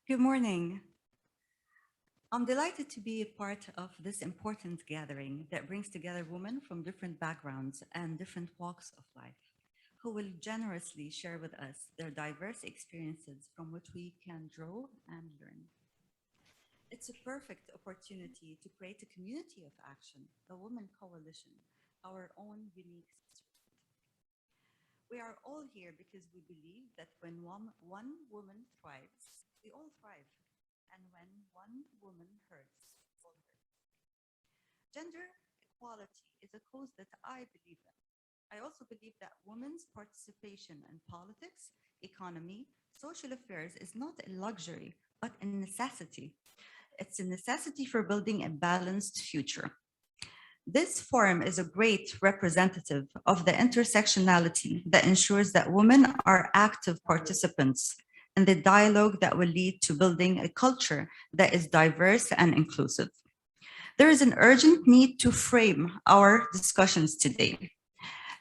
Good morning. I'm delighted to be a part of this important gathering that brings together women from different backgrounds and different walks of life, who will generously share with us their diverse experiences from which we can draw and learn. It's a perfect opportunity to create a community of action, a women coalition, our own unique spirit. We are all here because we believe that when one woman thrives, we all thrive. And when one woman hurts, all hurt. Gender equality is a cause that I believe in. I also believe that women's participation in politics, economy, social affairs is not a luxury, but a necessity. It's a necessity for building a balanced future. This forum is a great representative of the intersectionality that ensures that women are active participants in the dialogue that will lead to building a culture that is diverse and inclusive. There is an urgent need to frame our discussions today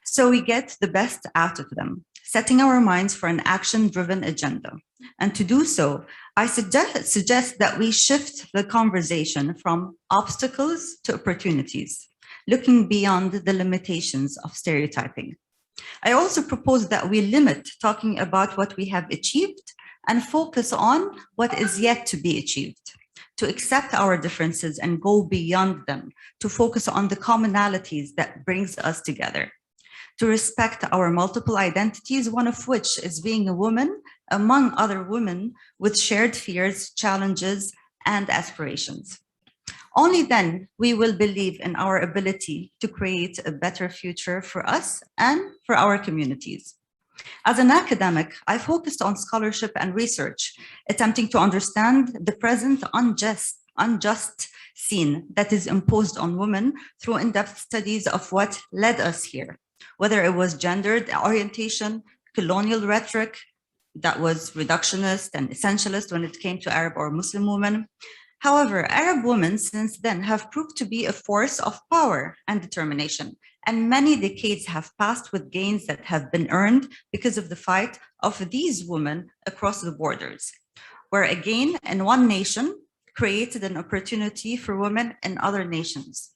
so we get the best out of them, setting our minds for an action-driven agenda. And to do so, I suggest that we shift the conversation from obstacles to opportunities, looking beyond the limitations of stereotyping. I also propose that we limit talking about what we have achieved and focus on what is yet to be achieved, to accept our differences and go beyond them, to focus on the commonalities that brings us together, to respect our multiple identities, one of which is being a woman among other women with shared fears, challenges, and aspirations. Only then we will believe in our ability to create a better future for us and for our communities. As an academic, I focused on scholarship and research, attempting to understand the present unjust scene that is imposed on women through in-depth studies of what led us here, whether it was gendered orientation, colonial rhetoric that was reductionist and essentialist when it came to Arab or Muslim women. However, Arab women since then have proved to be a force of power and determination, and many decades have passed with gains that have been earned because of the fight of these women across the borders, where a gain in one nation created an opportunity for women in other nations.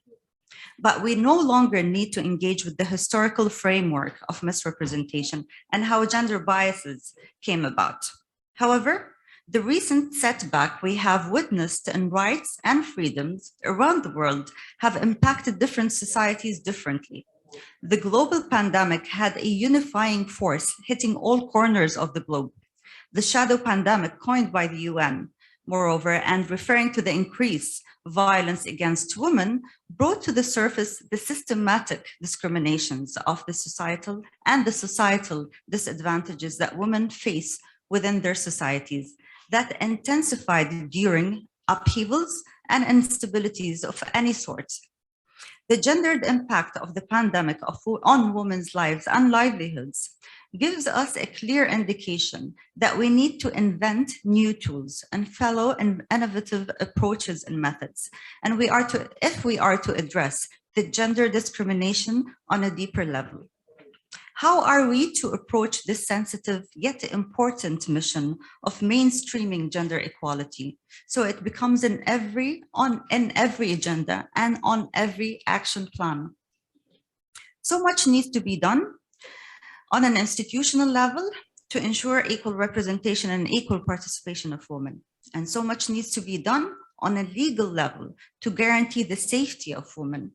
But we no longer need to engage with the historical framework of misrepresentation and how gender biases came about. However, the recent setback we have witnessed in rights and freedoms around the world have impacted different societies differently. The global pandemic had a unifying force hitting all corners of the globe. The shadow pandemic coined by the UN, moreover, and referring to the increased violence against women, brought to the surface the systematic discriminations of the societal disadvantages that women face within their societies that intensified during upheavals and instabilities of any sort. The gendered impact of the pandemic on women's lives and livelihoods gives us a clear indication that we need to invent new tools and follow innovative approaches and methods. And if we are to address the gender discrimination on a deeper level. How are we to approach this sensitive yet important mission of mainstreaming gender equality so it becomes in every agenda and on every action plan? So much needs to be done on an institutional level to ensure equal representation and equal participation of women. And so much needs to be done on a legal level to guarantee the safety of women.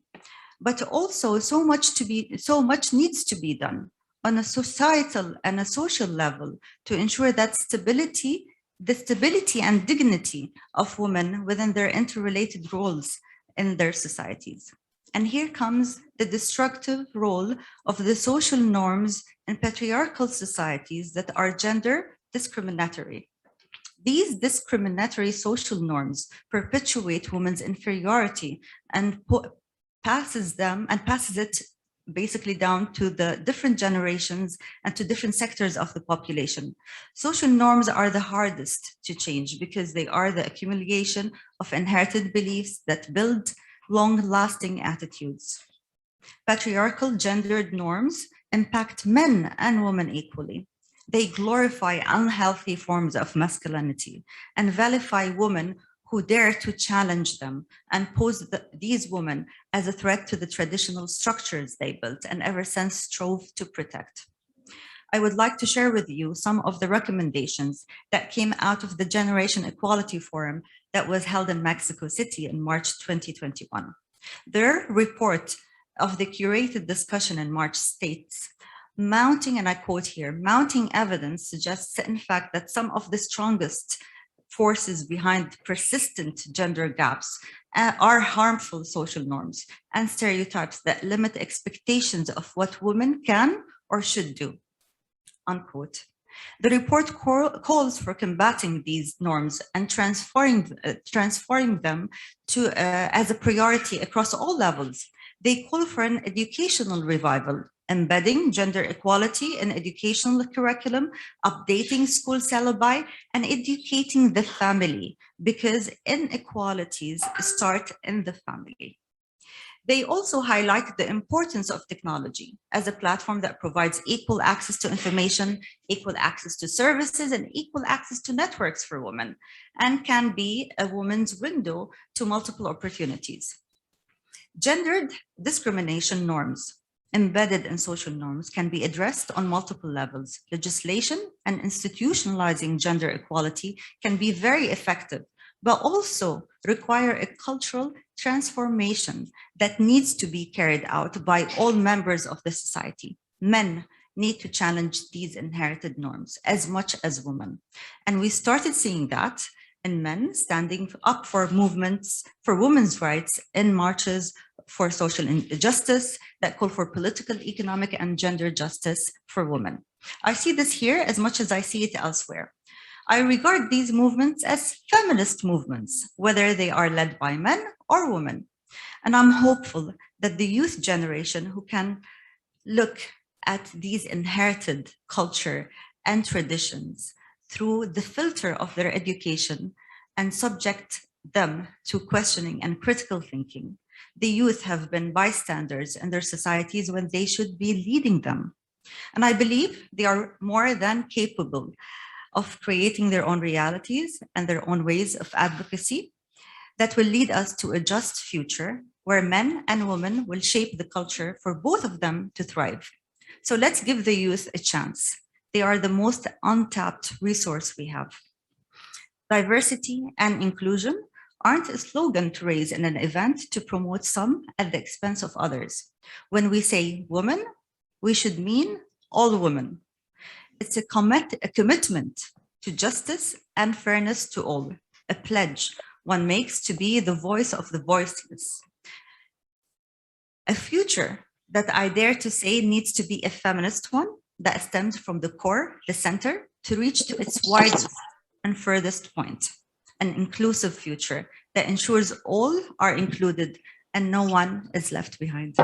But also so much needs to be done on a societal and a social level to ensure that the stability and dignity of women within their interrelated roles in their societies. And here comes the destructive role of the social norms in patriarchal societies that are gender discriminatory. These discriminatory social norms perpetuate women's inferiority and passes it basically down to the different generations and to different sectors of the population. Social norms are the hardest to change because they are the accumulation of inherited beliefs that build long-lasting attitudes. Patriarchal gendered norms impact men and women equally. They glorify unhealthy forms of masculinity and vilify women who dare to challenge them and pose these women as a threat to the traditional structures they built and ever since strove to protect. I would like to share with you some of the recommendations that came out of the Generation Equality Forum that was held in Mexico City in March 2021. Their report of the curated discussion in March states, mounting, and I quote here, mounting evidence suggests in fact that some of the strongest forces behind persistent gender gaps are harmful social norms and stereotypes that limit expectations of what women can or should do, unquote. The report calls for combating these norms and transforming them to as a priority across all levels. They call for an educational revival, embedding gender equality in educational curriculum, updating school syllabi, and educating the family, because inequalities start in the family. They also highlighted the importance of technology as a platform that provides equal access to information, equal access to services, and equal access to networks for women, and can be a woman's window to multiple opportunities. Gendered discrimination norms embedded in social norms can be addressed on multiple levels. Legislation and institutionalizing gender equality can be very effective, but also require a cultural transformation that needs to be carried out by all members of the society. Men need to challenge these inherited norms as much as women. And we started seeing that in men standing up for movements for women's rights in marches for social justice that call for political, economic, and gender justice for women. I see this here as much as I see it elsewhere. I regard these movements as feminist movements, whether they are led by men or women. And I'm hopeful that the youth generation who can look at these inherited culture and traditions through the filter of their education and subject them to questioning and critical thinking. The youth have been bystanders in their societies when they should be leading them. And I believe they are more than capable of creating their own realities and their own ways of advocacy that will lead us to a just future where men and women will shape the culture for both of them to thrive. So let's give the youth a chance. They are the most untapped resource we have. Diversity and inclusion aren't a slogan to raise in an event to promote some at the expense of others. When we say women, we should mean all women. It's a commitment to justice and fairness to all, a pledge one makes to be the voice of the voiceless. A future that I dare to say needs to be a feminist one that stems from the core, the center, to reach to its widest and furthest point. An inclusive future that ensures all are included and no one is left behind.